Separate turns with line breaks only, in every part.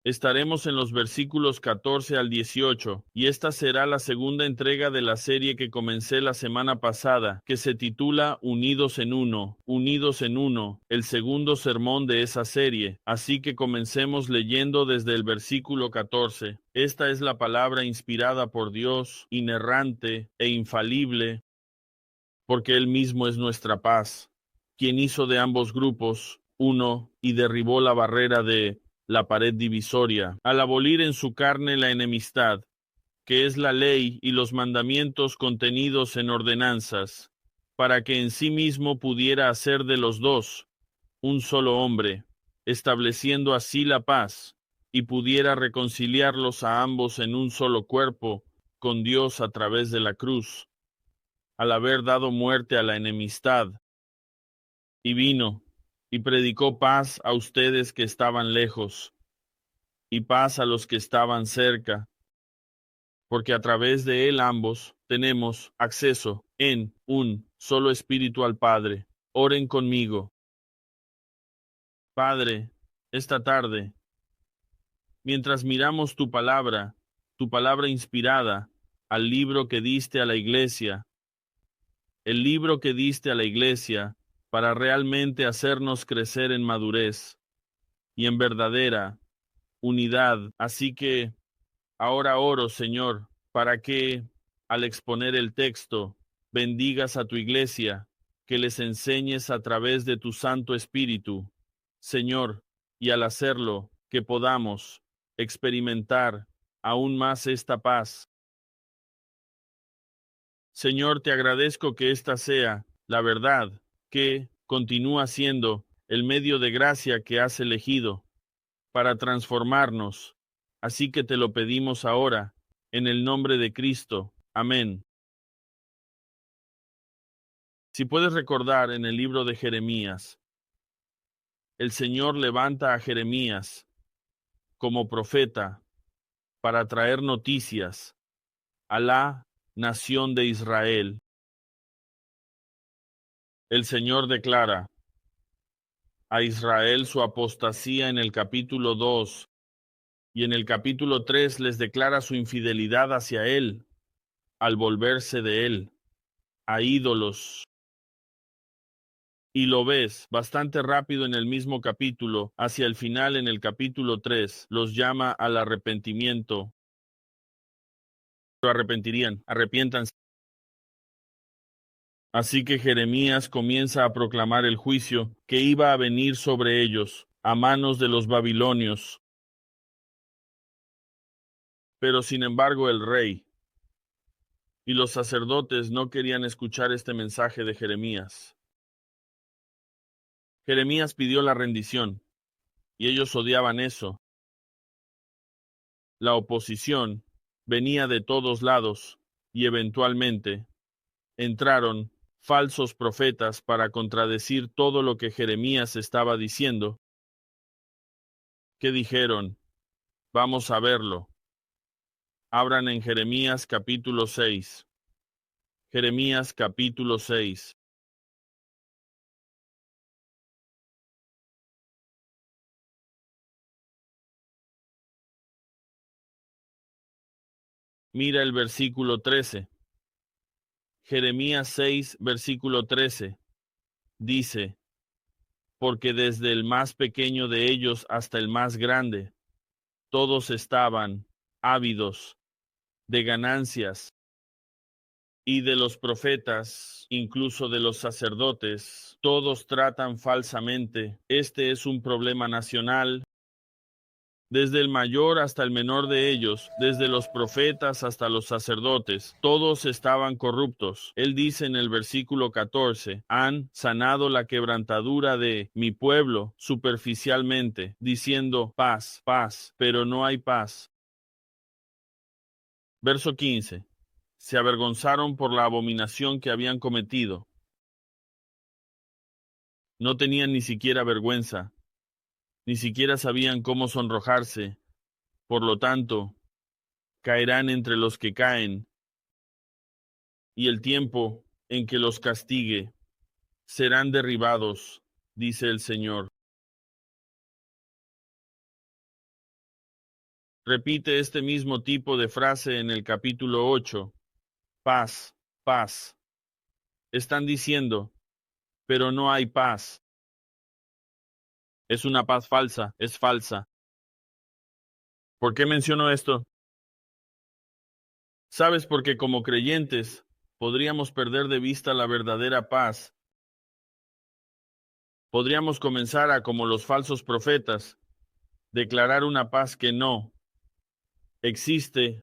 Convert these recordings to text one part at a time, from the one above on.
Estaremos en los versículos 14 al 18, y esta será la segunda entrega de la serie que comencé la semana pasada, que se titula Unidos en Uno, Unidos en Uno, el segundo sermón de esa serie. Así que comencemos leyendo desde el versículo 14. Esta es la palabra inspirada por Dios, inerrante e infalible, porque Él mismo es nuestra paz, quien hizo de ambos grupos uno y derribó la barrera de la pared divisoria, al abolir en su carne la enemistad, que es la ley y los mandamientos contenidos en ordenanzas, para que en sí mismo pudiera hacer de los dos un solo hombre, estableciendo así la paz, y pudiera reconciliarlos a ambos en un solo cuerpo con Dios a través de la cruz, al haber dado muerte a la enemistad. Y vino y predicó paz a ustedes que estaban lejos, y paz a los que estaban cerca, porque a través de él ambos tenemos acceso en un solo espíritu al Padre. Oren conmigo. Padre, esta tarde, mientras miramos tu palabra inspirada, al libro que diste a la iglesia, el libro que diste a la iglesia para realmente hacernos crecer en madurez y en verdadera unidad. Así que ahora oro, Señor, para que al exponer el texto bendigas a tu iglesia, que les enseñes a través de tu Santo Espíritu, Señor, y al hacerlo, que podamos experimentar aún más esta paz. Señor, te agradezco que esta sea la verdad, que continúa siendo el medio de gracia que has elegido para transformarnos. Así que te lo pedimos ahora, en el nombre de Cristo. Amén. Si puedes recordar en el libro de Jeremías, el Señor levanta a Jeremías como profeta para traer noticias a la nación de Israel. El Señor declara a Israel su apostasía en el capítulo 2 y en el capítulo 3 les declara su infidelidad hacia Él al volverse de Él a ídolos. Y lo ves bastante rápido en el mismo capítulo, hacia el final en el capítulo 3, los llama al arrepentimiento. Lo arrepentirían, arrepiéntanse. Así que Jeremías comienza a proclamar el juicio que iba a venir sobre ellos a manos de los babilonios. Pero sin embargo el rey y los sacerdotes no querían escuchar este mensaje de Jeremías. Jeremías pidió la rendición y ellos odiaban eso. La oposición venía de todos lados y eventualmente entraron falsos profetas para contradecir todo lo que Jeremías estaba diciendo, que dijeron, vamos a verlo. Abran en Jeremías capítulo 6. Jeremías capítulo 6. Mira el versículo 13. Jeremías 6, versículo 13. Dice, porque desde el más pequeño de ellos hasta el más grande, todos estaban ávidos de ganancias, y de los profetas, incluso de los sacerdotes, todos tratan falsamente. Este es un problema nacional, desde el mayor hasta el menor de ellos, desde los profetas hasta los sacerdotes, todos estaban corruptos. Él dice en el versículo 14, han sanado la quebrantadura de mi pueblo superficialmente, diciendo paz, paz, pero no hay paz. Verso 15. Se avergonzaron por la abominación que habían cometido. No tenían ni siquiera vergüenza, ni siquiera sabían cómo sonrojarse. Por lo tanto, caerán entre los que caen, y el tiempo en que los castigue serán derribados, dice el Señor. repite este mismo tipo de frase en el capítulo 8. Paz, paz. Están diciendo, pero no hay paz. Es una paz falsa, es falsa. ¿Por qué menciono esto? ¿Sabes? Porque como creyentes podríamos perder de vista la verdadera paz. Podríamos comenzar a, como los falsos profetas, declarar una paz que no existe.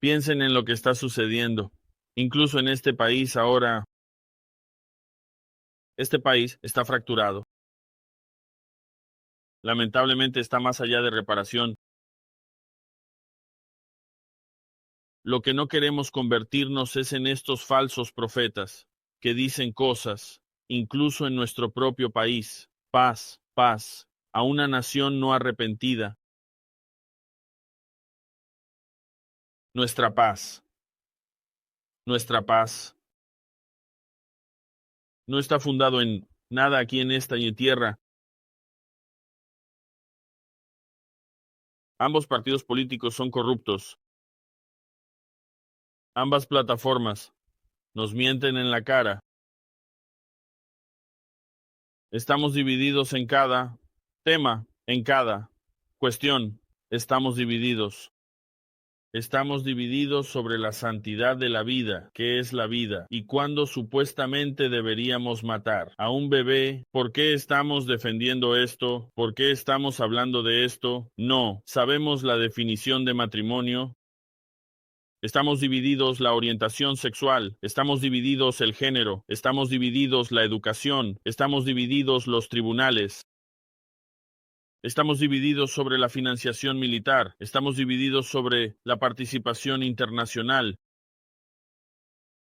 Piensen en lo que está sucediendo. Incluso en este país ahora, este país está fracturado. Lamentablemente está más allá de reparación. Lo que no queremos convertirnos es en estos falsos profetas que dicen cosas, incluso en nuestro propio país. Paz, paz, a una nación no arrepentida. Nuestra paz, nuestra paz, no está fundado en nada aquí en esta tierra. Ambos partidos políticos son corruptos. Ambas plataformas nos mienten en la cara. Estamos divididos en cada tema, en cada cuestión. Estamos divididos. Estamos divididos sobre la santidad de la vida, qué es la vida, y cuándo supuestamente deberíamos matar a un bebé. ¿Por qué estamos defendiendo esto? ¿Por qué estamos hablando de esto? No, sabemos la definición de matrimonio. Estamos divididos la orientación sexual, estamos divididos el género, estamos divididos la educación, estamos divididos los tribunales. Estamos divididos sobre la financiación militar, estamos divididos sobre la participación internacional,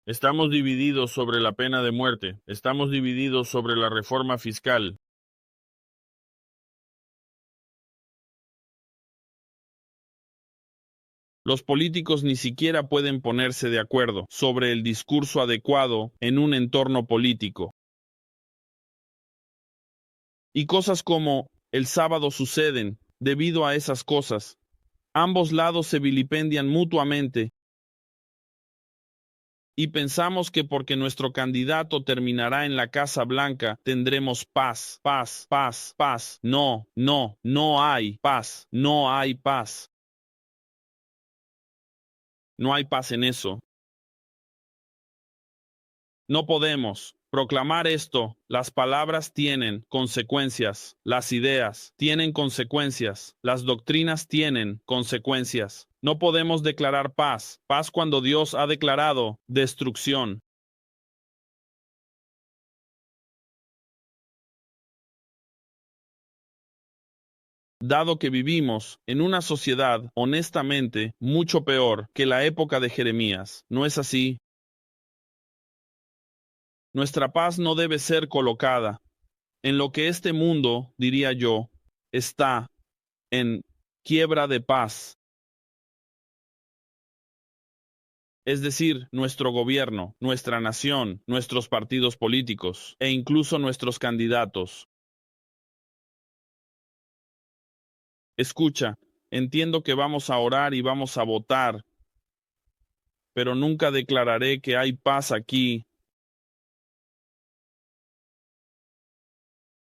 estamos divididos sobre la pena de muerte, estamos divididos sobre la reforma fiscal. Los políticos ni siquiera pueden ponerse de acuerdo sobre el discurso adecuado en un entorno político. Y cosas como el sábado suceden debido a esas cosas. Ambos lados se vilipendian mutuamente y pensamos que porque nuestro candidato terminará en la Casa Blanca tendremos paz, paz, paz, paz. No, no, no hay paz, no hay paz. No hay paz en eso. No podemos proclamar esto. Las palabras tienen consecuencias. Las ideas tienen consecuencias. Las doctrinas tienen consecuencias. No podemos declarar paz. Paz cuando Dios ha declarado destrucción. Dado que vivimos en una sociedad, honestamente, mucho peor que la época de Jeremías. ¿No es así? Nuestra paz no debe ser colocada en lo que este mundo, diría yo, está en quiebra de paz. Es decir, nuestro gobierno, nuestra nación, nuestros partidos políticos e incluso nuestros candidatos. Escucha, entiendo que vamos a orar y vamos a votar, pero nunca declararé que hay paz aquí.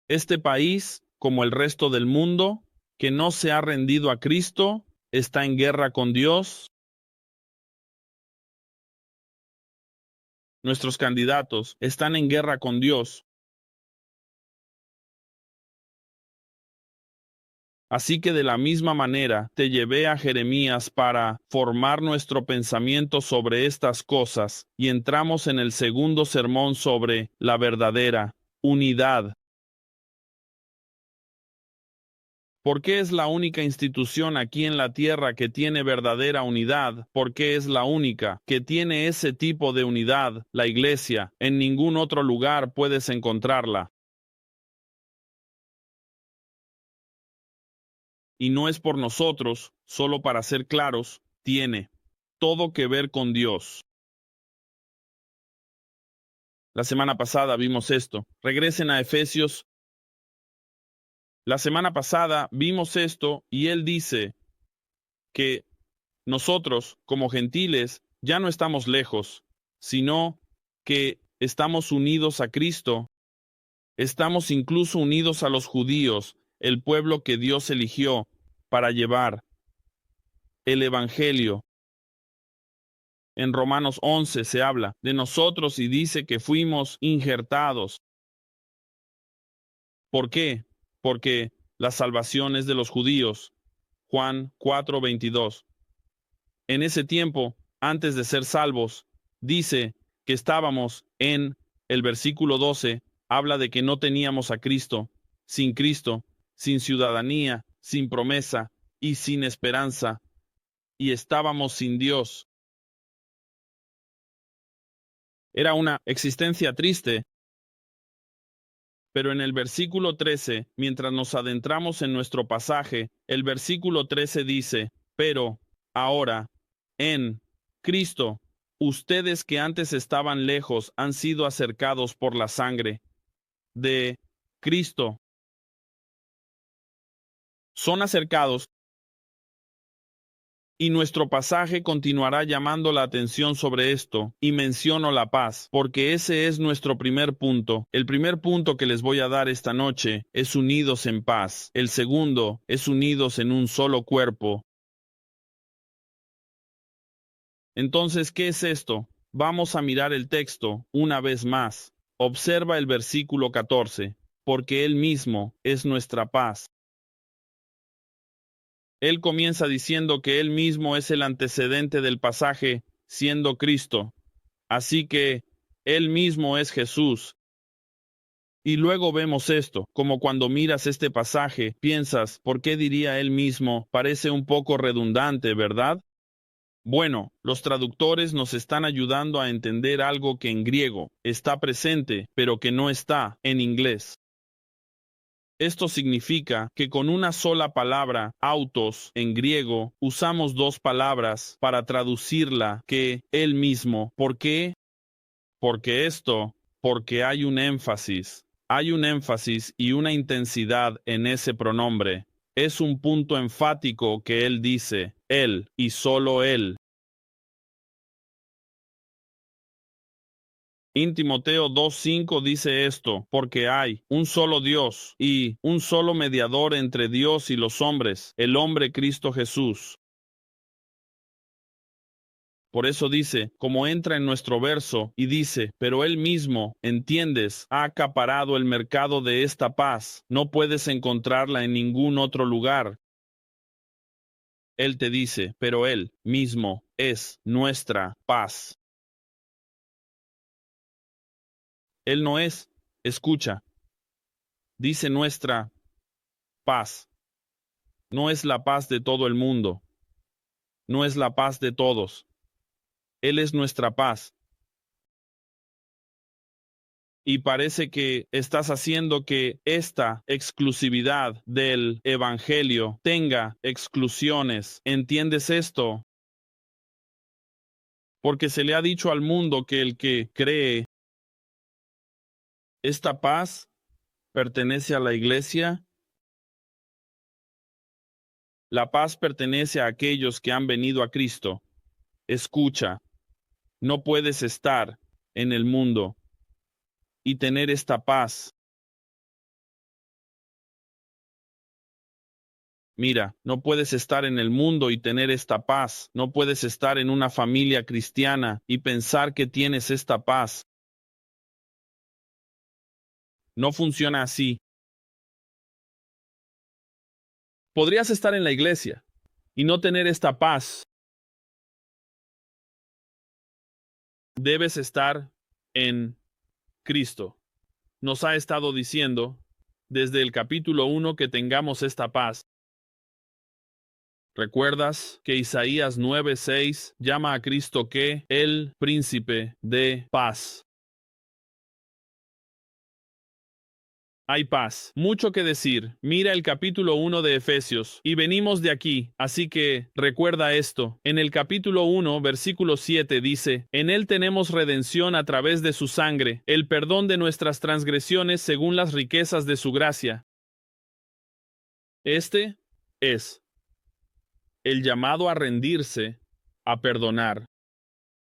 Este país, como el resto del mundo, que no se ha rendido a Cristo, está en guerra con Dios. Nuestros candidatos están en guerra con Dios. Así que de la misma manera te llevé a Jeremías para formar nuestro pensamiento sobre estas cosas, y entramos en el segundo sermón sobre la verdadera unidad. ¿Por qué es la única institución aquí en la tierra que tiene verdadera unidad? ¿Por qué es la única que tiene ese tipo de unidad? La iglesia. En ningún otro lugar puedes encontrarla. Y no es por nosotros, solo para ser claros, tiene todo que ver con Dios. La semana pasada vimos esto. Regresen a Efesios La semana pasada vimos esto y él dice que nosotros, como gentiles, ya no estamos lejos, sino que estamos unidos a Cristo. Estamos incluso unidos a los judíos, el pueblo que Dios eligió para llevar el Evangelio. En Romanos 11 se habla de nosotros y dice que fuimos injertados. ¿Por qué? Porque la salvación es de los judíos. Juan 4:22. En ese tiempo, antes de ser salvos, dice que estábamos en el versículo 12, habla de que no teníamos a Cristo, sin ciudadanía, sin promesa y sin esperanza, y estábamos sin Dios. Era una existencia triste. Pero en el versículo 13, mientras nos adentramos en nuestro pasaje, el versículo 13 dice, pero ahora, en Cristo, ustedes que antes estaban lejos han sido acercados por la sangre de Cristo. Son acercados. Y nuestro pasaje continuará llamando la atención sobre esto, y menciono la paz, porque ese es nuestro primer punto. El primer punto que les voy a dar esta noche es unidos en paz. El segundo es unidos en un solo cuerpo. Entonces, ¿qué es esto? Vamos a mirar el texto una vez más. Observa el versículo 14, porque Él mismo es nuestra paz. Él comienza diciendo que Él mismo es el antecedente del pasaje, siendo Cristo. Así que Él mismo es Jesús. Y luego vemos esto, como cuando miras este pasaje, piensas, ¿por qué diría Él mismo? Parece un poco redundante, ¿verdad? Bueno, los traductores nos están ayudando a entender algo que en griego está presente, pero que no está en inglés. Esto significa que con una sola palabra, autos, en griego, usamos dos palabras para traducirla que él mismo. ¿Por qué? Porque hay un énfasis. Hay un énfasis y una intensidad en ese pronombre. Es un punto enfático que él dice, él y solo él. En Timoteo 2:5 dice esto, porque hay un solo Dios y un solo mediador entre Dios y los hombres, el hombre Cristo Jesús. Por eso dice, como entra en nuestro verso, y dice, pero él mismo, ¿entiendes? Ha acaparado el mercado de esta paz, no puedes encontrarla en ningún otro lugar. Él te dice, pero él mismo es nuestra paz. Él no es, escucha, dice nuestra paz. No es la paz de todo el mundo. No es la paz de todos. Él es nuestra paz. Y parece que estás haciendo que esta exclusividad del Evangelio tenga exclusiones. ¿Entiendes esto? Porque se le ha dicho al mundo que el que cree esta paz pertenece a la iglesia. La paz pertenece a aquellos que han venido a Cristo. Escucha, no puedes estar en el mundo y tener esta paz. Mira, no puedes estar en el mundo y tener esta paz. No puedes estar en una familia cristiana y pensar que tienes esta paz. No funciona así. Podrías estar en la iglesia y no tener esta paz. Debes estar en Cristo. Nos ha estado diciendo desde el capítulo 1 que tengamos esta paz. ¿Recuerdas que Isaías 9:6 llama a Cristo que el príncipe de paz? Hay paz. Mucho que decir. Mira el capítulo 1 de Efesios. Y venimos de aquí. Así que, recuerda esto. En el capítulo 1, versículo 7 dice, en él tenemos redención a través de su sangre, el perdón de nuestras transgresiones según las riquezas de su gracia. Este es el llamado a rendirse, a perdonar.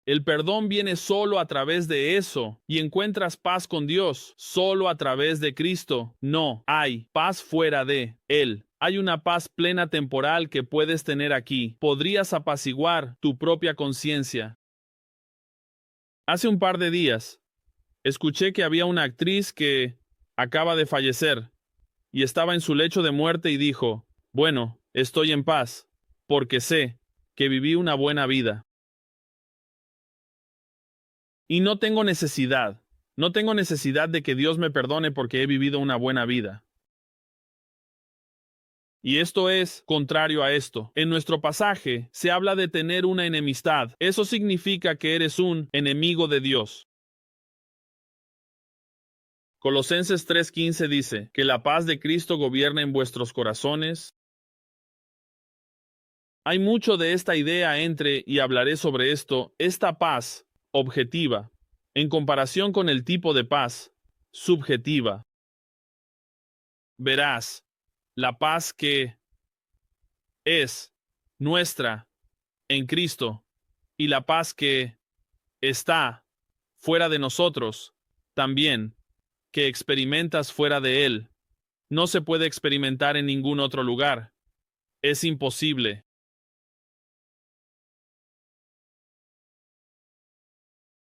El perdón viene solo a través de eso y encuentras paz con Dios solo a través de Cristo. No hay paz fuera de Él. Hay una paz plena temporal que puedes tener aquí. Podrías apaciguar tu propia conciencia. Hace un par de días, escuché que había una actriz que acaba de fallecer y estaba en su lecho de muerte y dijo, bueno, estoy en paz, porque sé que viví una buena vida. Y no tengo necesidad de que Dios me perdone porque he vivido una buena vida. Y esto es contrario a esto. En nuestro pasaje se habla de tener una enemistad. Eso significa que eres un enemigo de Dios. Colosenses 3:15 dice, que la paz de Cristo gobierne en vuestros corazones. Hay mucho de esta idea y hablaré sobre esto, esta paz objetiva, en comparación con el tipo de paz subjetiva. Verás, la paz que es nuestra en Cristo y la paz que está fuera de nosotros, también, que experimentas fuera de Él, no se puede experimentar en ningún otro lugar. Es imposible.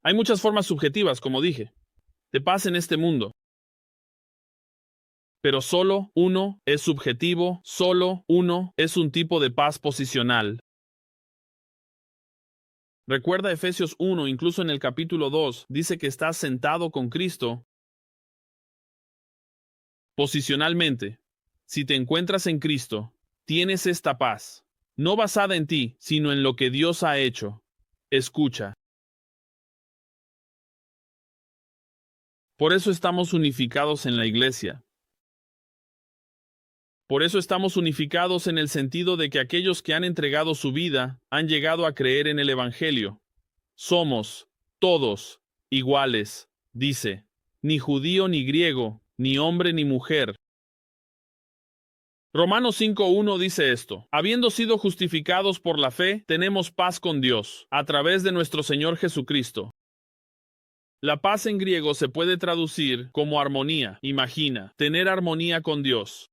Hay muchas formas subjetivas, como dije, de paz en este mundo. Pero solo uno es subjetivo, solo uno es un tipo de paz posicional. Recuerda Efesios 1, incluso en el capítulo 2, dice que estás sentado con Cristo. Posicionalmente, si te encuentras en Cristo, tienes esta paz, no basada en ti, sino en lo que Dios ha hecho. Escucha. Por eso estamos unificados en la iglesia. Por eso estamos unificados en el sentido de que aquellos que han entregado su vida han llegado a creer en el Evangelio. Somos, todos, iguales, dice, ni judío ni griego, ni hombre ni mujer. Romanos 5:1 dice esto, habiendo sido justificados por la fe, tenemos paz con Dios, a través de nuestro Señor Jesucristo. La paz en griego se puede traducir como armonía. Imagina, tener armonía con Dios.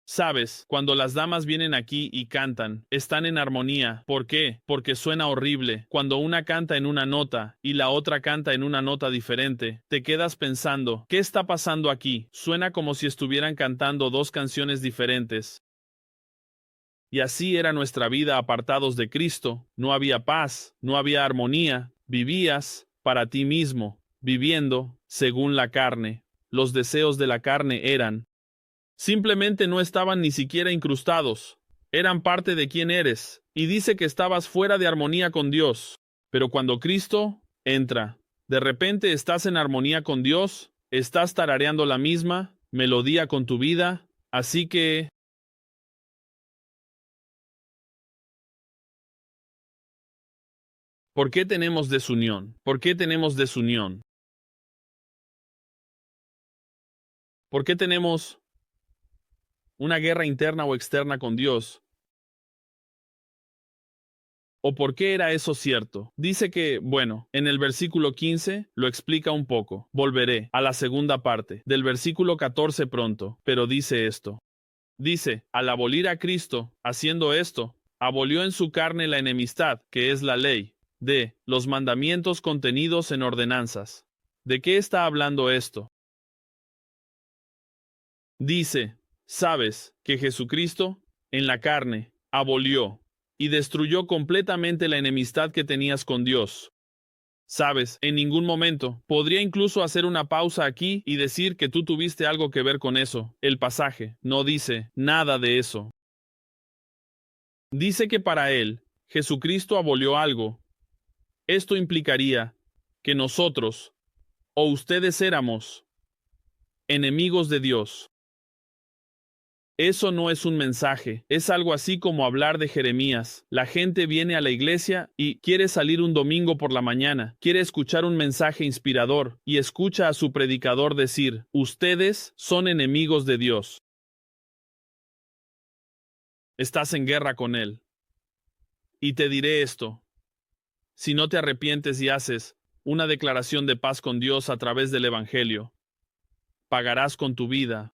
Sabes, cuando las damas vienen aquí y cantan, están en armonía. ¿Por qué? Porque suena horrible. Cuando una canta en una nota y la otra canta en una nota diferente, te quedas pensando, ¿qué está pasando aquí? Suena como si estuvieran cantando dos canciones diferentes. Y así era nuestra vida apartados de Cristo. No había paz, no había armonía. Vivías para ti mismo, viviendo según la carne. Los deseos de la carne eran simplemente no estaban ni siquiera incrustados, eran parte de quién eres, y dice que estabas fuera de armonía con Dios. Pero cuando Cristo entra, de repente estás en armonía con Dios, estás tarareando la misma melodía con tu vida, así que ¿por qué tenemos desunión? ¿Por qué tenemos desunión? ¿Por qué tenemos una guerra interna o externa con Dios? ¿O por qué era eso cierto? Dice que, bueno, en el versículo 15 lo explica un poco. Volveré a la segunda parte, del versículo 14 pronto, pero dice esto. Dice, al abolir a Cristo, haciendo esto, abolió en su carne la enemistad, que es la ley, de los mandamientos contenidos en ordenanzas. ¿De qué está hablando esto? Dice, sabes que Jesucristo, en la carne, abolió y destruyó completamente la enemistad que tenías con Dios. Sabes, en ningún momento, podría incluso hacer una pausa aquí y decir que tú tuviste algo que ver con eso. El pasaje no dice nada de eso. Dice que para él, Jesucristo abolió algo. Esto implicaría que nosotros, o ustedes éramos, enemigos de Dios. Eso no es un mensaje, es algo así como hablar de Jeremías. La gente viene a la iglesia y quiere salir un domingo por la mañana, quiere escuchar un mensaje inspirador y escucha a su predicador decir, ustedes son enemigos de Dios. estás en guerra con Él. Y te diré esto, si no te arrepientes y haces una declaración de paz con Dios a través del Evangelio, pagarás con tu vida.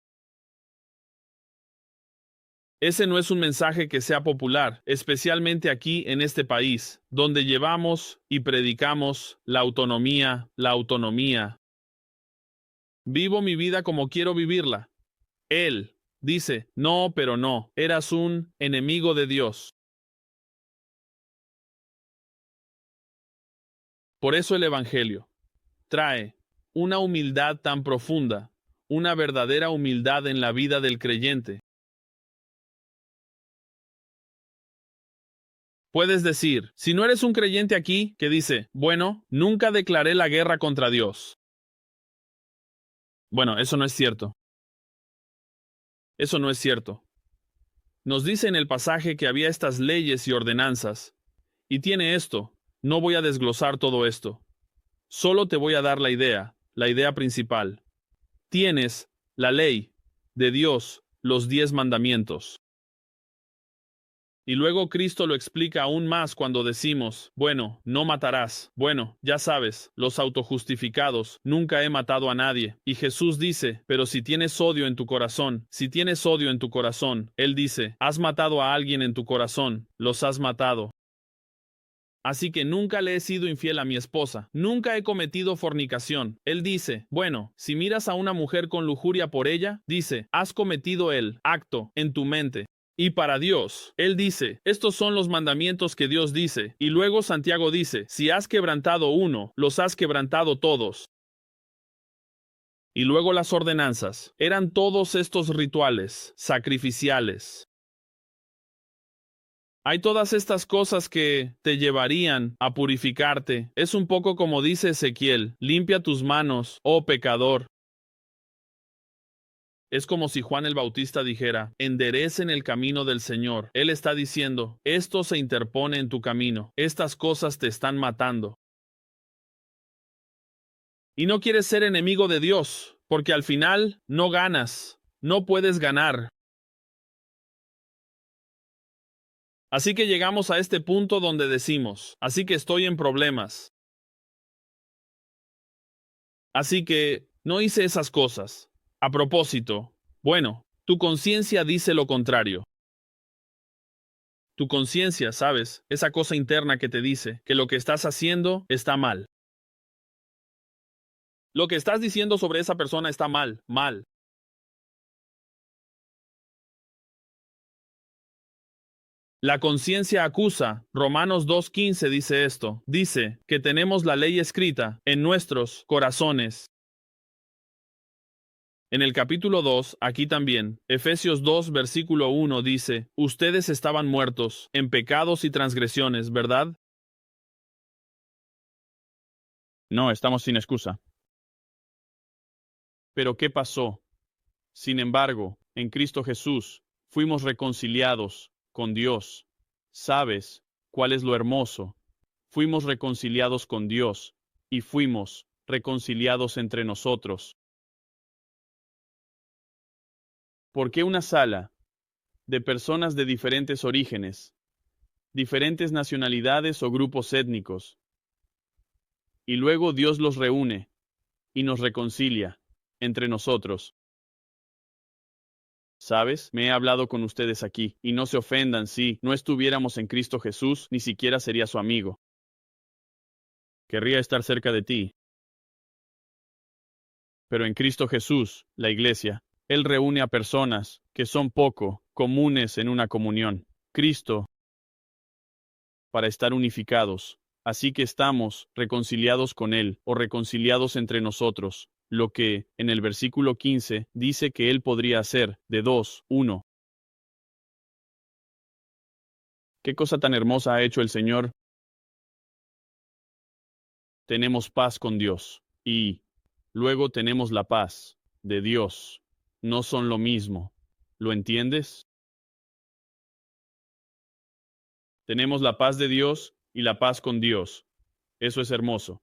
Ese no es un mensaje que sea popular, especialmente aquí en este país, donde llevamos y predicamos la autonomía, la autonomía. Vivo mi vida como quiero vivirla. Él dice, no, pero no, eras un enemigo de Dios. Por eso el Evangelio trae una humildad tan profunda, una verdadera humildad en la vida del creyente. Puedes decir, si no eres un creyente aquí que dice, bueno, nunca declaré la guerra contra Dios. Bueno, eso no es cierto. Eso no es cierto. Nos dice en el pasaje que había estas leyes y ordenanzas. Y tiene esto. No voy a desglosar todo esto. Solo te voy a dar la idea principal. Tienes la ley de Dios, los 10 mandamientos. Y luego Cristo lo explica aún más cuando decimos, bueno, no matarás. Bueno, ya sabes, los autojustificados, nunca he matado a nadie. Y Jesús dice, pero si tienes odio en tu corazón, Él dice, has matado a alguien en tu corazón, los has matado. Así que nunca le he sido infiel a mi esposa, nunca he cometido fornicación. Él dice, bueno, si miras a una mujer con lujuria por ella, dice, has cometido el acto en tu mente. Y para Dios, Él dice, estos son los mandamientos que Dios dice. Y luego Santiago dice, si has quebrantado uno, los has quebrantado todos. Y luego las ordenanzas, eran todos estos rituales sacrificiales. Hay todas estas cosas que te llevarían a purificarte. Es un poco como dice Ezequiel, limpia tus manos, oh pecador. Es como si Juan el Bautista dijera, enderecen el camino del Señor. Él está diciendo, esto se interpone en tu camino. Estas cosas te están matando. Y no quieres ser enemigo de Dios, porque al final no ganas. No puedes ganar. Así que llegamos a este punto donde decimos, así que estoy en problemas. Así que no hice esas cosas. A propósito, bueno, tu conciencia dice lo contrario. Tu conciencia, ¿sabes? Esa cosa interna que te dice que lo que estás haciendo está mal. Lo que estás diciendo sobre esa persona está mal, mal. La conciencia acusa. Romanos 2:15 dice esto. Dice que tenemos la ley escrita en nuestros corazones. En el capítulo 2, aquí también, Efesios 2, versículo 1 dice, ustedes estaban muertos en pecados y transgresiones, ¿verdad? No, estamos sin excusa. Pero ¿qué pasó? Sin embargo, en Cristo Jesús, fuimos reconciliados con Dios. ¿Sabes cuál es lo hermoso? Fuimos reconciliados con Dios y fuimos reconciliados entre nosotros. ¿Por qué una sala de personas de diferentes orígenes, diferentes nacionalidades o grupos étnicos, y luego Dios los reúne y nos reconcilia entre nosotros? ¿Sabes? Me he hablado con ustedes aquí, y no se ofendan si no estuviéramos en Cristo Jesús, ni siquiera sería su amigo. Querría estar cerca de ti. Pero en Cristo Jesús, la Iglesia, Él reúne a personas que son poco comunes en una comunión. Cristo, para estar unificados. Así que estamos reconciliados con Él, o reconciliados entre nosotros, lo que, en el versículo 15, dice que Él podría hacer, de 2, 1. ¿Qué cosa tan hermosa ha hecho el Señor? Tenemos paz con Dios, y luego tenemos la paz de Dios. No son lo mismo. ¿Lo entiendes? Tenemos la paz de Dios y la paz con Dios. Eso es hermoso.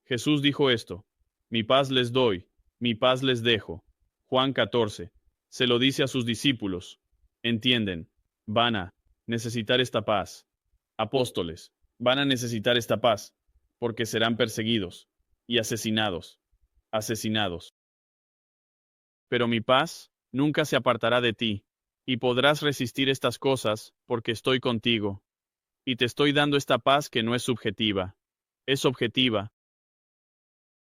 Jesús dijo esto, mi paz les doy, mi paz les dejo. Juan 14. Se lo dice a sus discípulos. ¿Entienden? van a necesitar esta paz. Apóstoles van a necesitar esta paz, porque serán perseguidos y asesinados. Pero mi paz nunca se apartará de ti, y podrás resistir estas cosas, porque estoy contigo. Y te estoy dando esta paz que no es subjetiva, es objetiva.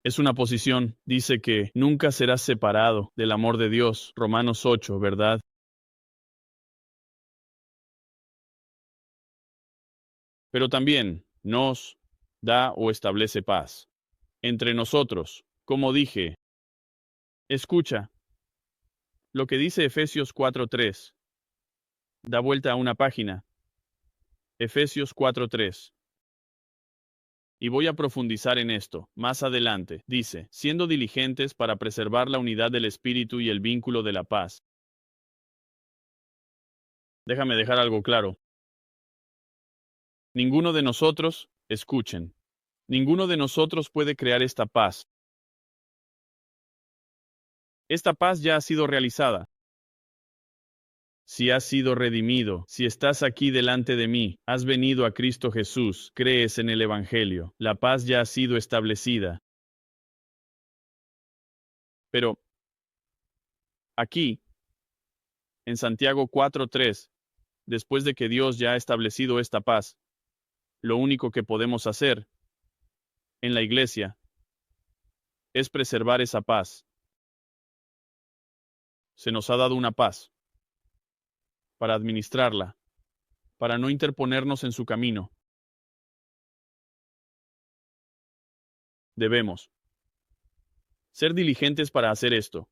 Es una posición, dice que nunca serás separado del amor de Dios, Romanos 8, ¿verdad? Pero también nos da o establece paz entre nosotros, como dije. Escucha lo que dice Efesios 4:3. Da vuelta a una página. Efesios 4:3. Y voy a profundizar en esto más adelante. Dice, siendo diligentes para preservar la unidad del espíritu y el vínculo de la paz. Déjame dejar algo claro. Ninguno de nosotros, escuchen, ninguno de nosotros puede crear esta paz. Esta paz ya ha sido realizada. Si has sido redimido, si estás aquí delante de mí, has venido a Cristo Jesús, crees en el Evangelio, la paz ya ha sido establecida. Pero aquí, en Santiago 4:3, después de que Dios ya ha establecido esta paz, lo único que podemos hacer en la iglesia es preservar esa paz. Se nos ha dado una paz para administrarla, para no interponernos en su camino. Debemos ser diligentes para hacer esto.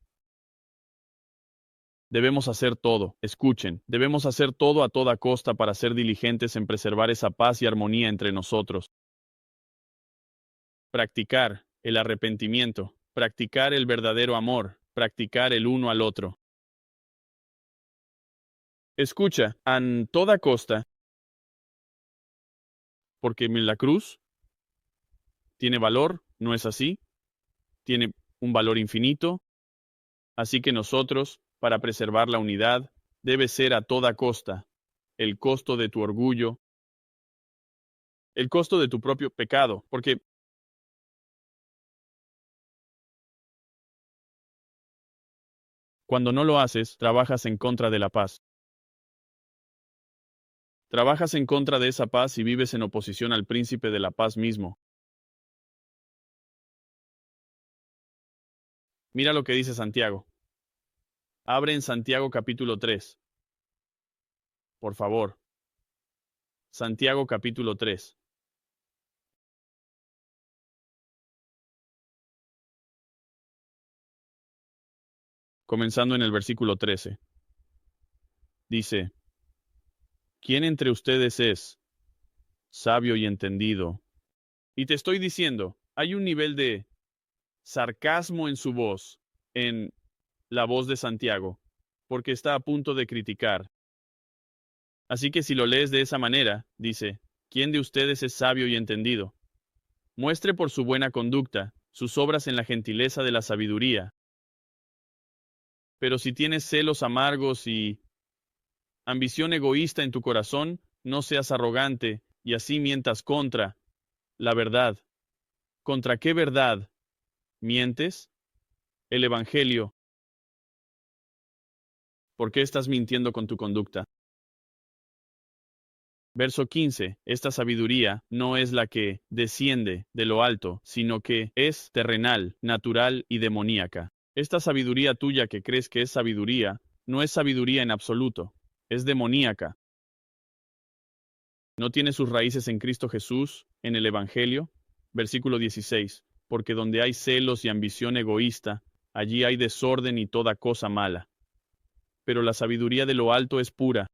Debemos hacer todo, escuchen, debemos hacer todo a toda costa para ser diligentes en preservar esa paz y armonía entre nosotros. Practicar el arrepentimiento, practicar el verdadero amor, practicar el uno al otro. Escucha, a toda costa, porque la cruz tiene valor, ¿no es así? Tiene un valor infinito, así que nosotros, para preservar la unidad, debe ser a toda costa, el costo de tu orgullo, el costo de tu propio pecado, porque cuando no lo haces, trabajas en contra de la paz. Trabajas en contra de esa paz y vives en oposición al príncipe de la paz mismo. Mira lo que dice Santiago. Abre en Santiago capítulo 3. Por favor. Santiago capítulo 3. Comenzando en el versículo 13. Dice, ¿quién entre ustedes es sabio y entendido? Y te estoy diciendo, hay un nivel de sarcasmo en su voz, en la voz de Santiago, porque está a punto de criticar. Así que si lo lees de esa manera, dice, ¿quién de ustedes es sabio y entendido? Muestre por su buena conducta, sus obras en la gentileza de la sabiduría. Pero si tienes celos amargos y ambición egoísta en tu corazón, no seas arrogante y así mientas contra la verdad. ¿Contra qué verdad mientes? El Evangelio. ¿Por qué estás mintiendo con tu conducta? Verso 15. Esta sabiduría no es la que desciende de lo alto, sino que es terrenal, natural y demoníaca. Esta sabiduría tuya que crees que es sabiduría, no es sabiduría en absoluto, es demoníaca. ¿No tiene sus raíces en Cristo Jesús, en el Evangelio? Versículo 16. Porque donde hay celos y ambición egoísta, allí hay desorden y toda cosa mala. Pero la sabiduría de lo alto es pura.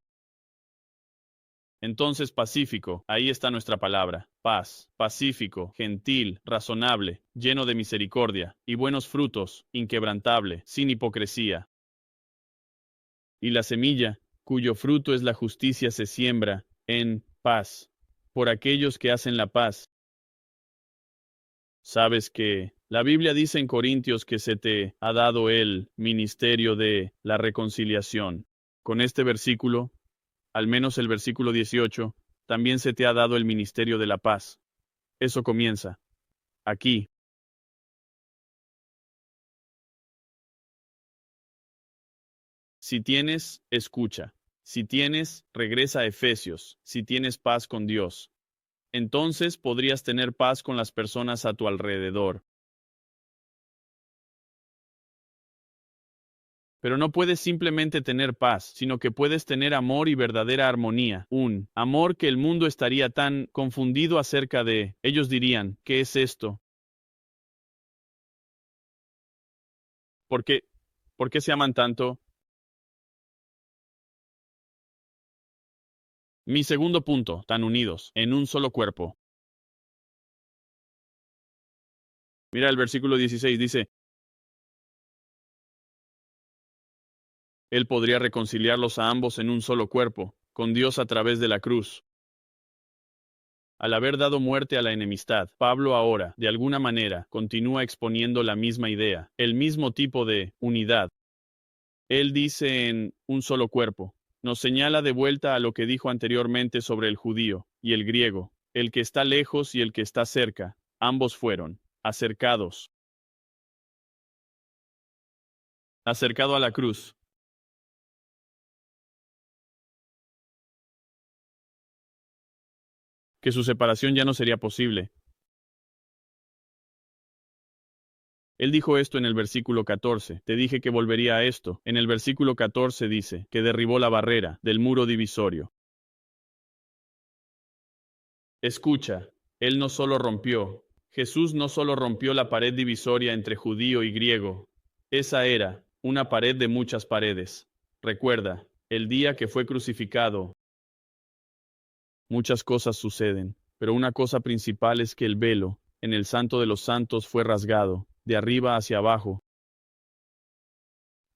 Entonces pacífico, ahí está nuestra palabra, paz, pacífico, gentil, razonable, lleno de misericordia, y buenos frutos, inquebrantable, sin hipocresía. Y la semilla, cuyo fruto es la justicia, se siembra en paz, por aquellos que hacen la paz. Sabes que la Biblia dice en Corintios que se te ha dado el ministerio de la reconciliación. Con este versículo, al menos el versículo 18, también se te ha dado el ministerio de la paz. Eso comienza aquí. Si tienes, escucha. Si tienes, regresa a Efesios. Si tienes paz con Dios, entonces podrías tener paz con las personas a tu alrededor. Pero no puedes simplemente tener paz, sino que puedes tener amor y verdadera armonía. Un amor que el mundo estaría tan confundido acerca de. Ellos dirían, ¿qué es esto? ¿Por qué? ¿Por qué se aman tanto? Mi segundo punto, tan unidos, en un solo cuerpo. Mira el versículo 16, dice, Él podría reconciliarlos a ambos en un solo cuerpo, con Dios a través de la cruz. Al haber dado muerte a la enemistad, Pablo ahora, de alguna manera, continúa exponiendo la misma idea, el mismo tipo de unidad. Él dice en un solo cuerpo, nos señala de vuelta a lo que dijo anteriormente sobre el judío y el griego, el que está lejos y el que está cerca, ambos fueron acercados. Acercado a la cruz. Que su separación ya no sería posible. Él dijo esto en el versículo 14. Te dije que volvería a esto. En el versículo 14 dice que derribó la barrera del muro divisorio. Escucha, Él no solo rompió, Jesús no solo rompió la pared divisoria entre judío y griego. Esa era una pared de muchas paredes. Recuerda, el día que fue crucificado, muchas cosas suceden, pero una cosa principal es que el velo, en el Santo de los Santos, fue rasgado, de arriba hacia abajo.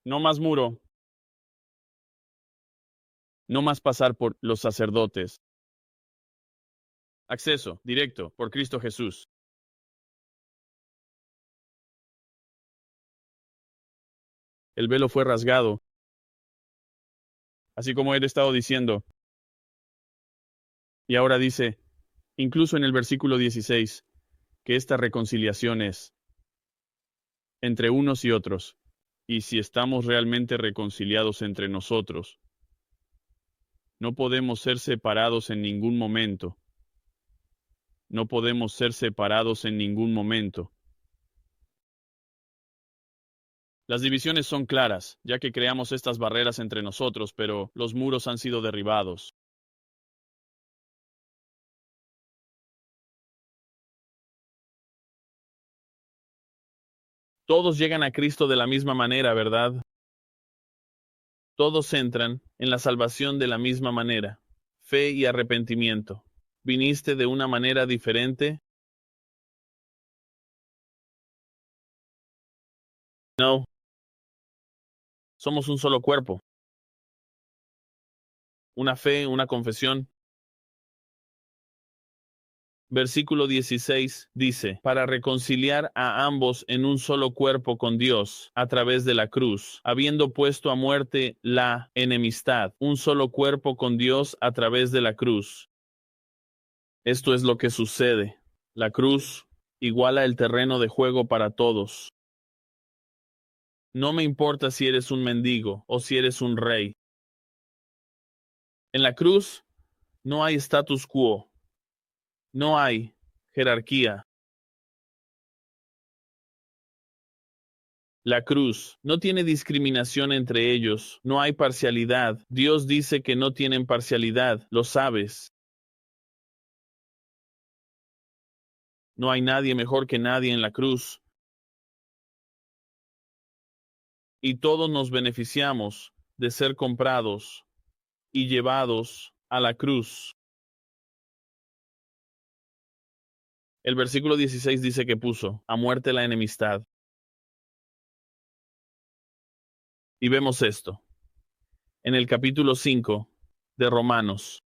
No más muro, no más pasar por los sacerdotes. Acceso directo por Cristo Jesús. El velo fue rasgado, así como he estado diciendo. Y ahora dice, incluso en el versículo 16, que esta reconciliación es entre unos y otros. Y si estamos realmente reconciliados entre nosotros, no podemos ser separados en ningún momento. No podemos ser separados en ningún momento. Las divisiones son claras, ya que creamos estas barreras entre nosotros, pero los muros han sido derribados. Todos llegan a Cristo de la misma manera, ¿verdad? Todos entran en la salvación de la misma manera. Fe y arrepentimiento. ¿Viniste de una manera diferente? No. Somos un solo cuerpo. Una fe, una confesión. Versículo 16 dice, para reconciliar a ambos en un solo cuerpo con Dios a través de la cruz, habiendo puesto a muerte la enemistad, un solo cuerpo con Dios a través de la cruz. Esto es lo que sucede. La cruz iguala el terreno de juego para todos. No me importa si eres un mendigo o si eres un rey. En la cruz no hay status quo, no hay jerarquía. La cruz no tiene discriminación entre ellos, no hay parcialidad. Dios dice que no tienen parcialidad, lo sabes. No hay nadie mejor que nadie en la cruz. Y todos nos beneficiamos de ser comprados y llevados a la cruz. El versículo 16 dice que puso a muerte la enemistad. Y vemos esto en el capítulo 5 de Romanos.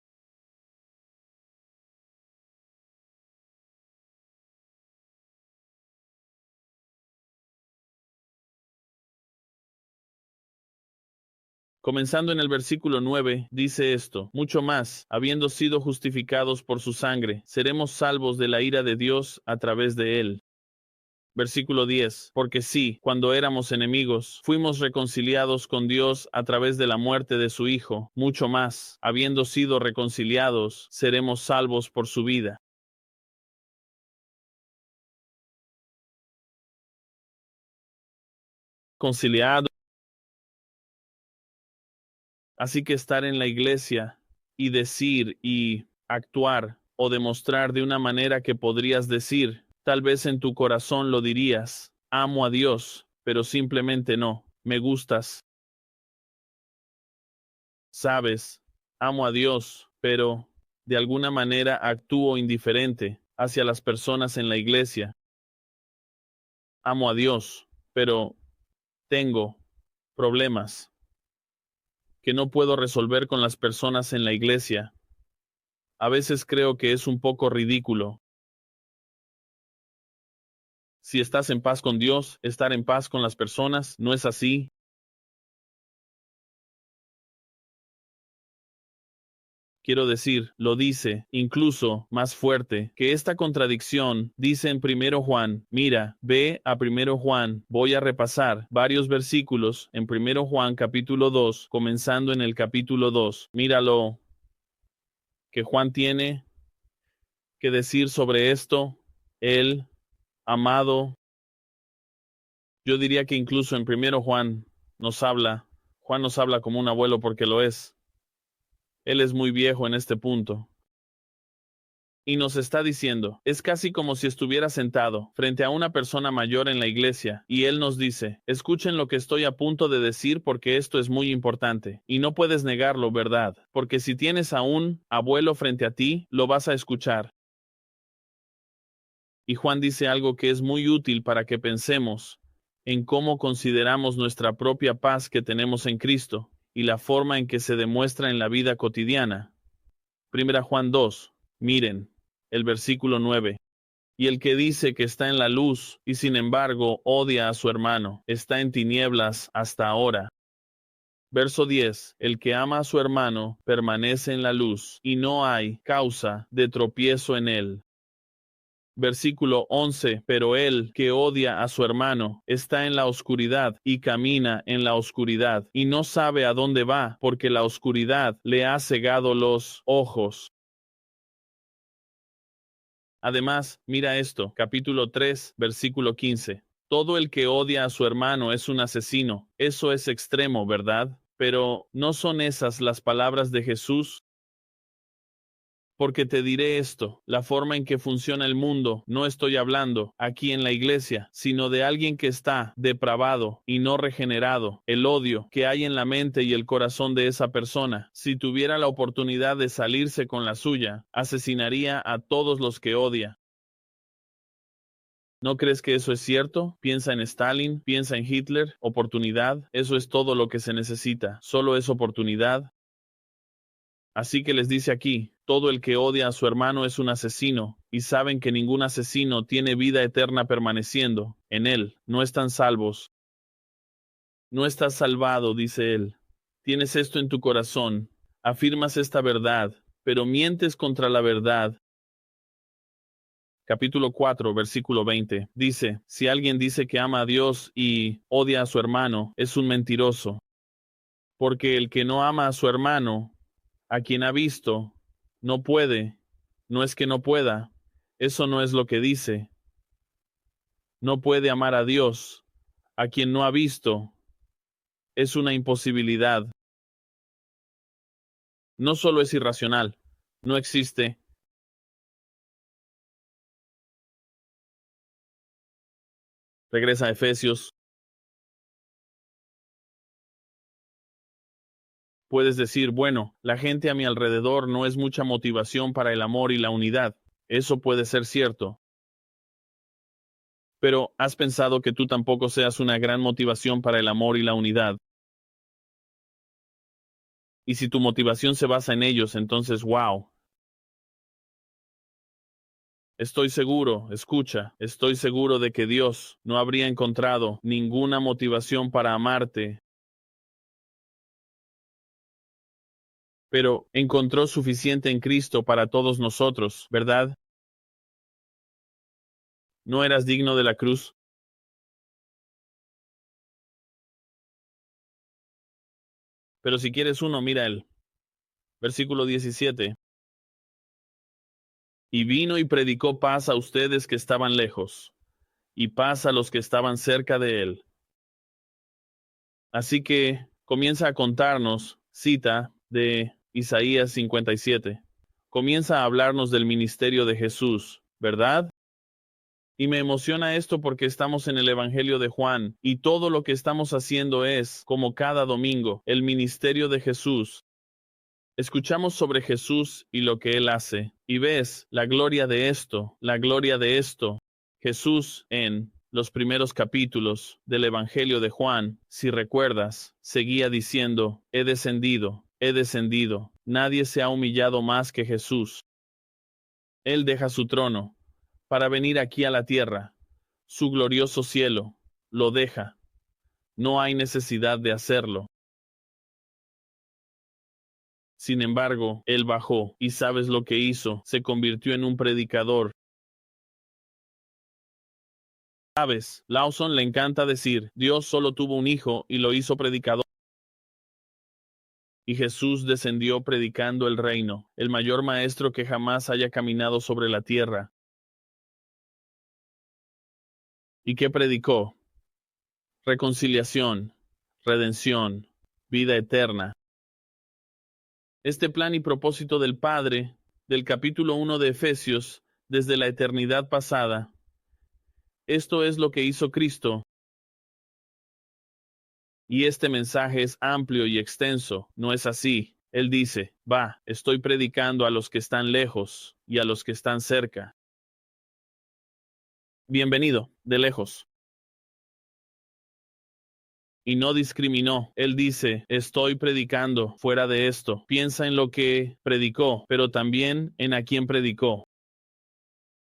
Comenzando en el versículo 9, dice esto: mucho más, habiendo sido justificados por su sangre, seremos salvos de la ira de Dios a través de él. Versículo 10, porque sí, cuando éramos enemigos, fuimos reconciliados con Dios a través de la muerte de su Hijo, mucho más, habiendo sido reconciliados, seremos salvos por su vida. Conciliado. Así que estar en la iglesia y decir y actuar o demostrar de una manera que podrías decir, tal vez en tu corazón lo dirías, amo a Dios, pero simplemente no, me gustas. Sabes, amo a Dios, pero de alguna manera actúo indiferente hacia las personas en la iglesia. Amo a Dios, pero tengo problemas que no puedo resolver con las personas en la iglesia. A veces creo que es un poco ridículo. Si estás en paz con Dios, estar en paz con las personas, ¿no es así? Quiero decir, lo dice, incluso más fuerte, que esta contradicción dice en primero Juan, mira, ve a primero Juan, voy a repasar varios versículos en primero Juan capítulo 2, comenzando en el capítulo 2. Míralo que Juan tiene que decir sobre esto, él, amado. Yo diría que incluso en primero Juan Juan nos habla como un abuelo porque lo es. Él es muy viejo en este punto. Y nos está diciendo, es casi como si estuviera sentado frente a una persona mayor en la iglesia, y él nos dice, escuchen lo que estoy a punto de decir porque esto es muy importante, y no puedes negarlo, ¿verdad? Porque si tienes a un abuelo frente a ti, lo vas a escuchar. Y Juan dice algo que es muy útil para que pensemos en cómo consideramos nuestra propia paz que tenemos en Cristo, y la forma en que se demuestra en la vida cotidiana. Primera Juan 2, miren, el versículo 9. Y el que dice que está en la luz y sin embargo odia a su hermano, está en tinieblas hasta ahora. Verso 10. El que ama a su hermano permanece en la luz y no hay causa de tropiezo en él. Versículo 11. Pero el que odia a su hermano está en la oscuridad y camina en la oscuridad y no sabe a dónde va porque la oscuridad le ha cegado los ojos. Además, mira esto, capítulo 3, versículo 15. Todo el que odia a su hermano es un asesino. Eso es extremo, ¿verdad? Pero ¿no son esas las palabras de Jesús? Porque te diré esto, la forma en que funciona el mundo, no estoy hablando aquí en la iglesia, sino de alguien que está depravado y no regenerado. El odio que hay en la mente y el corazón de esa persona, si tuviera la oportunidad de salirse con la suya, asesinaría a todos los que odia. ¿No crees que eso es cierto? Piensa en Stalin, piensa en Hitler, oportunidad, eso es todo lo que se necesita, solo es oportunidad. Así que les dice aquí, todo el que odia a su hermano es un asesino, y saben que ningún asesino tiene vida eterna permaneciendo en él, no están salvos. No estás salvado, dice él. Tienes esto en tu corazón, afirmas esta verdad, pero mientes contra la verdad. Capítulo 4, versículo 20, dice, si alguien dice que ama a Dios y odia a su hermano, es un mentiroso, porque el que no ama a su hermano, a quien ha visto, no puede, no es que no pueda, eso no es lo que dice, no puede amar a Dios, a quien no ha visto, es una imposibilidad. No solo es irracional, no existe. Regresa a Efesios. Puedes decir, bueno, la gente a mi alrededor no es mucha motivación para el amor y la unidad. Eso puede ser cierto. Pero, ¿has pensado que tú tampoco seas una gran motivación para el amor y la unidad? Y si tu motivación se basa en ellos, entonces, wow. Estoy seguro, escucha, estoy seguro de que Dios no habría encontrado ninguna motivación para amarte pero encontró suficiente en Cristo para todos nosotros, ¿verdad? ¿No eras digno de la cruz? Pero si quieres uno, mira él. Versículo 17. Y vino y predicó paz a ustedes que estaban lejos, y paz a los que estaban cerca de él. Así que comienza a contarnos, cita de Isaías 57. Comienza a hablarnos del ministerio de Jesús, ¿verdad? Y me emociona esto porque estamos en el Evangelio de Juan, y todo lo que estamos haciendo es, como cada domingo, el ministerio de Jesús. Escuchamos sobre Jesús y lo que Él hace, y ves la gloria de esto, la gloria de esto. Jesús en los primeros capítulos del Evangelio de Juan, si recuerdas, seguía diciendo, he descendido, nadie se ha humillado más que Jesús. Él deja su trono para venir aquí a la tierra, su glorioso cielo, lo deja. No hay necesidad de hacerlo. Sin embargo, él bajó, y ¿sabes lo que hizo? Se convirtió en un predicador. ¿Sabes? Lawson le encanta decir, Dios solo tuvo un hijo y lo hizo predicador. Y Jesús descendió predicando el reino, el mayor maestro que jamás haya caminado sobre la tierra. ¿Y qué predicó? Reconciliación, redención, vida eterna. Este plan y propósito del Padre, del capítulo 1 de Efesios, desde la eternidad pasada. Esto es lo que hizo Cristo. Y este mensaje es amplio y extenso, ¿no es así? Él dice, estoy predicando a los que están lejos y a los que están cerca. Bienvenido, de lejos. Y no discriminó. Él dice, estoy predicando fuera de esto. Piensa en lo que predicó, pero también en a quién predicó.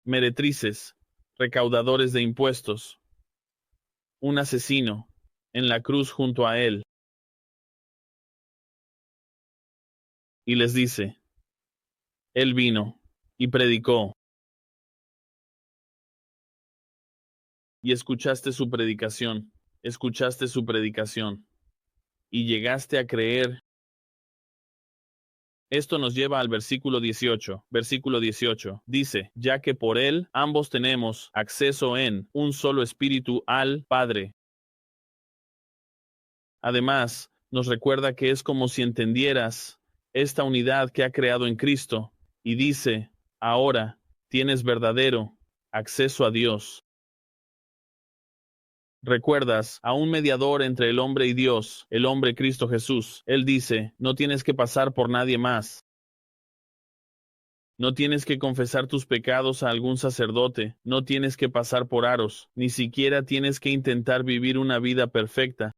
Meretrices, recaudadores de impuestos, un asesino, en la cruz junto a él. Y les dice, él vino y predicó. Y escuchaste su predicación. Escuchaste su predicación. Y llegaste a creer. Esto nos lleva al versículo 18. Versículo 18. Dice, ya que por él ambos tenemos acceso en un solo espíritu al Padre. Además, nos recuerda que es como si entendieras esta unidad que ha creado en Cristo. Y dice, ahora tienes verdadero acceso a Dios. ¿Recuerdas a un mediador entre el hombre y Dios, el hombre Cristo Jesús? Él dice, no tienes que pasar por nadie más. No tienes que confesar tus pecados a algún sacerdote, no tienes que pasar por aros, ni siquiera tienes que intentar vivir una vida perfecta.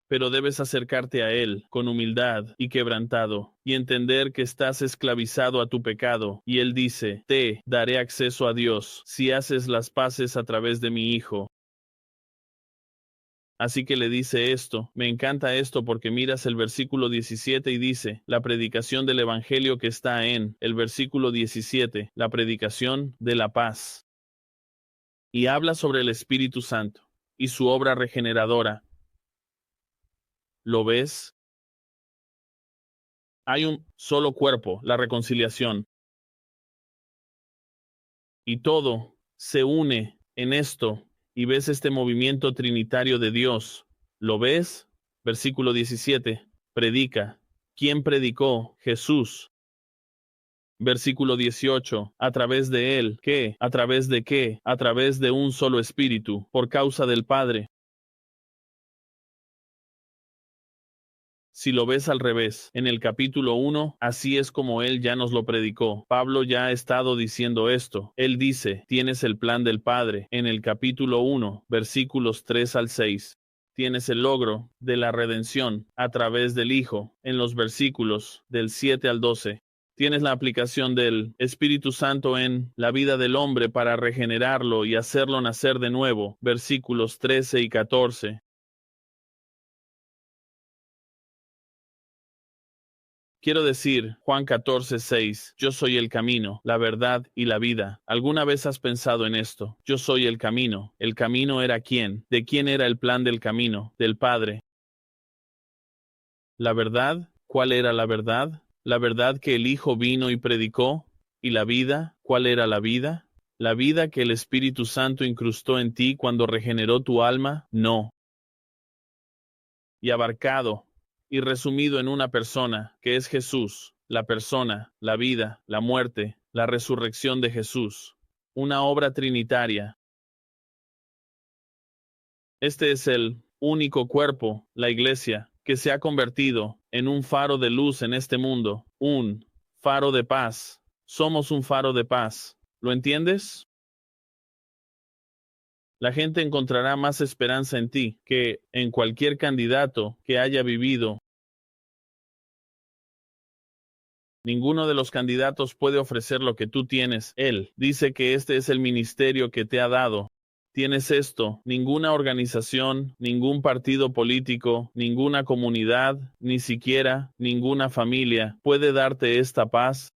Pero debes acercarte a Él con humildad y quebrantado, y entender que estás esclavizado a tu pecado, y Él dice, te daré acceso a Dios si haces las paces a través de mi Hijo. Así que le dice esto, me encanta esto porque miras el versículo 17 y dice, la predicación del Evangelio que está en el versículo 17, la predicación de la paz. Y habla sobre el Espíritu Santo y su obra regeneradora. ¿Lo ves? Hay un solo cuerpo, la reconciliación. Y todo se une en esto, y ves este movimiento trinitario de Dios. ¿Lo ves? Versículo 17. Predica. ¿Quién predicó? Jesús. Versículo 18. A través de él, ¿qué? ¿A través de qué? A través de un solo espíritu, por causa del Padre. Si lo ves al revés, en el capítulo 1, así es como él ya nos lo predicó. Pablo ya ha estado diciendo esto. Él dice, tienes el plan del Padre, en el capítulo 1, versículos 3 al 6. Tienes el logro de la redención a través del Hijo, en los versículos del 7 al 12. Tienes la aplicación del Espíritu Santo en la vida del hombre para regenerarlo y hacerlo nacer de nuevo, versículos 13 y 14. Quiero decir, Juan 14:6, yo soy el camino, la verdad y la vida. ¿Alguna vez has pensado en esto? Yo soy el camino. ¿El camino era quién? ¿De quién era el plan del camino? Del Padre. ¿La verdad? ¿Cuál era la verdad? ¿La verdad que el Hijo vino y predicó? ¿Y la vida? ¿Cuál era la vida? ¿La vida que el Espíritu Santo incrustó en ti cuando regeneró tu alma? No. Y abarcado y resumido en una persona, que es Jesús, la persona, la vida, la muerte, la resurrección de Jesús. Una obra trinitaria. Este es el único cuerpo, la Iglesia, que se ha convertido en un faro de luz en este mundo, un faro de paz. Somos un faro de paz. ¿Lo entiendes? La gente encontrará más esperanza en ti que en cualquier candidato que haya vivido. Ninguno de los candidatos puede ofrecer lo que tú tienes. Él dice que este es el ministerio que te ha dado. Tienes esto. Ninguna organización, ningún partido político, ninguna comunidad, ni siquiera ninguna familia puede darte esta paz.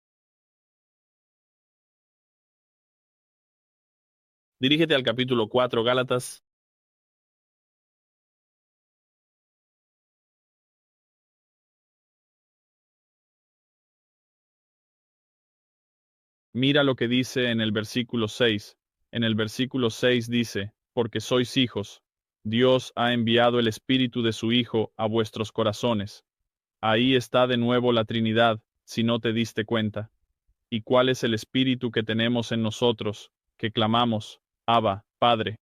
Dirígete al capítulo 4, Gálatas. Mira lo que dice en el versículo 6. En el versículo 6 dice, porque sois hijos. Dios ha enviado el Espíritu de su Hijo a vuestros corazones. Ahí está de nuevo la Trinidad, si no te diste cuenta. ¿Y cuál es el Espíritu que tenemos en nosotros, que clamamos, Abba, Padre?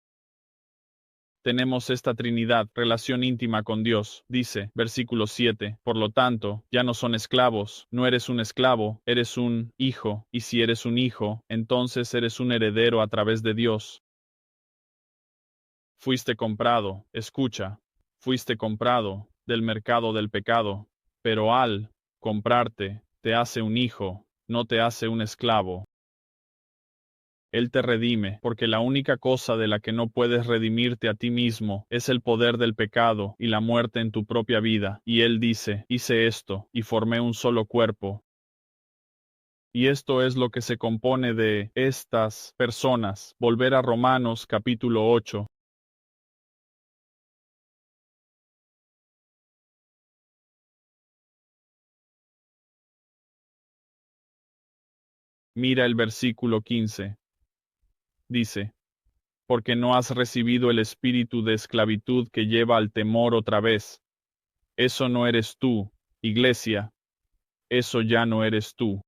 Tenemos esta Trinidad, relación íntima con Dios, dice, versículo 7. Por lo tanto, ya no son esclavos, no eres un esclavo, eres un hijo, y si eres un hijo, entonces eres un heredero a través de Dios. Fuiste comprado, escucha, fuiste comprado del mercado del pecado, pero al comprarte, te hace un hijo, no te hace un esclavo. Él te redime, porque la única cosa de la que no puedes redimirte a ti mismo es el poder del pecado y la muerte en tu propia vida. Y Él dice, hice esto, y formé un solo cuerpo. Y esto es lo que se compone de estas personas. Volver a Romanos capítulo 8. Mira el versículo 15. Dice, porque no has recibido el espíritu de esclavitud que lleva al temor otra vez. Eso no eres tú, iglesia, eso ya no eres tú.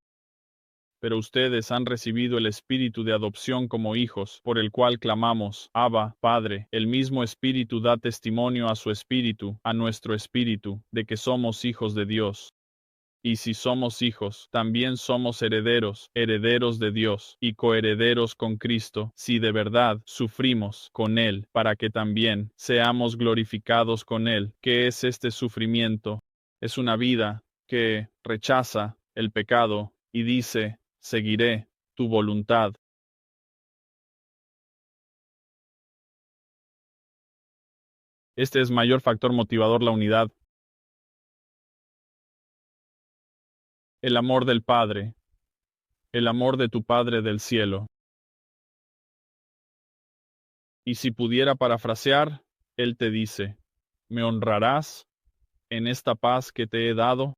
Pero ustedes han recibido el espíritu de adopción como hijos, por el cual clamamos, Abba, Padre. El mismo espíritu da testimonio a su espíritu, a nuestro espíritu, de que somos hijos de Dios. Y si somos hijos, también somos herederos, herederos de Dios, y coherederos con Cristo, si de verdad sufrimos con Él, para que también seamos glorificados con Él. ¿Qué es este sufrimiento? Es una vida que rechaza el pecado y dice, seguiré tu voluntad. Este es mayor factor motivador, la unidad, el amor del Padre, el amor de tu Padre del cielo. Y si pudiera parafrasear, Él te dice, ¿me honrarás en esta paz que te he dado?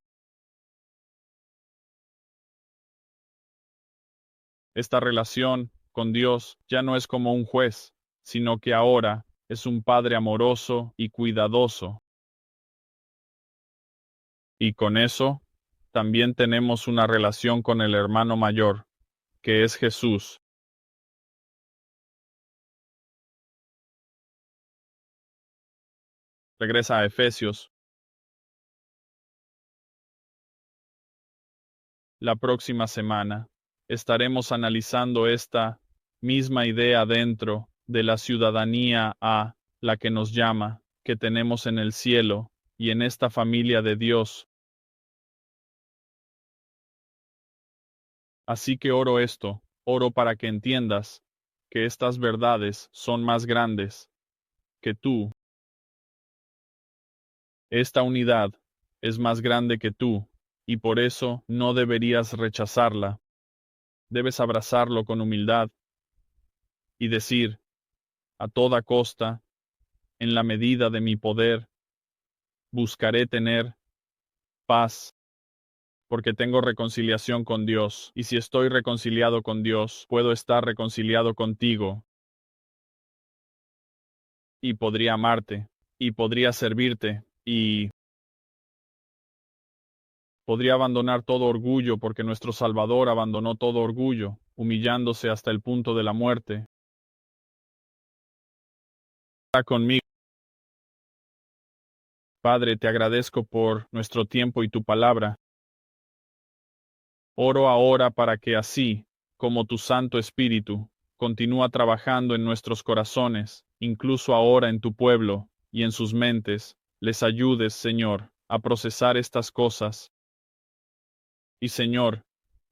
Esta relación con Dios ya no es como un juez, sino que ahora es un Padre amoroso y cuidadoso. Y con eso, también tenemos una relación con el hermano mayor, que es Jesús. Regresa a Efesios. La próxima semana estaremos analizando esta misma idea dentro de la ciudadanía a la que nos llama, que tenemos en el cielo y en esta familia de Dios. Así que oro esto, oro para que entiendas que estas verdades son más grandes que tú. Esta unidad es más grande que tú
y por eso no deberías rechazarla. Debes abrazarlo con humildad y decir, a toda costa, en la medida de mi poder, buscaré tener paz, porque tengo reconciliación con Dios, y si estoy reconciliado con Dios, puedo estar reconciliado contigo, y podría amarte, y podría servirte, y podría abandonar todo orgullo, porque nuestro Salvador abandonó todo orgullo, humillándose hasta el punto de la muerte. Está conmigo. Padre, te agradezco por nuestro tiempo y tu palabra. Oro ahora para que así, como tu Santo Espíritu, continúa trabajando en nuestros corazones, incluso ahora en tu pueblo y en sus mentes, les ayudes, Señor, a procesar estas cosas. Y Señor,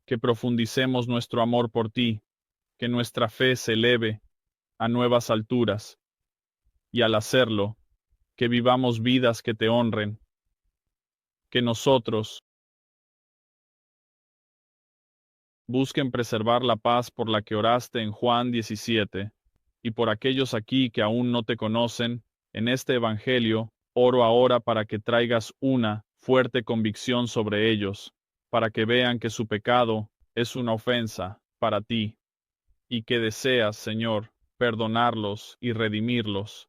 que profundicemos nuestro amor por ti, que nuestra fe se eleve a nuevas alturas, y al hacerlo, que vivamos vidas que te honren, que nosotros busquen preservar la paz por la que oraste en Juan 17, y por aquellos aquí que aún no te conocen, en este Evangelio, oro ahora para que traigas una fuerte convicción sobre ellos, para que vean que su pecado es una ofensa para ti, y que deseas, Señor, perdonarlos y redimirlos,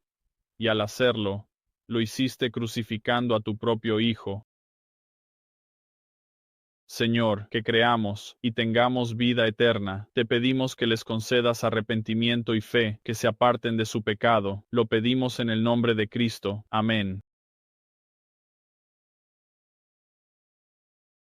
y al hacerlo, lo hiciste crucificando a tu propio Hijo. Señor, que creamos y tengamos vida eterna, te pedimos que les concedas arrepentimiento y fe, que se aparten de su pecado. Lo pedimos en el nombre de Cristo. Amén.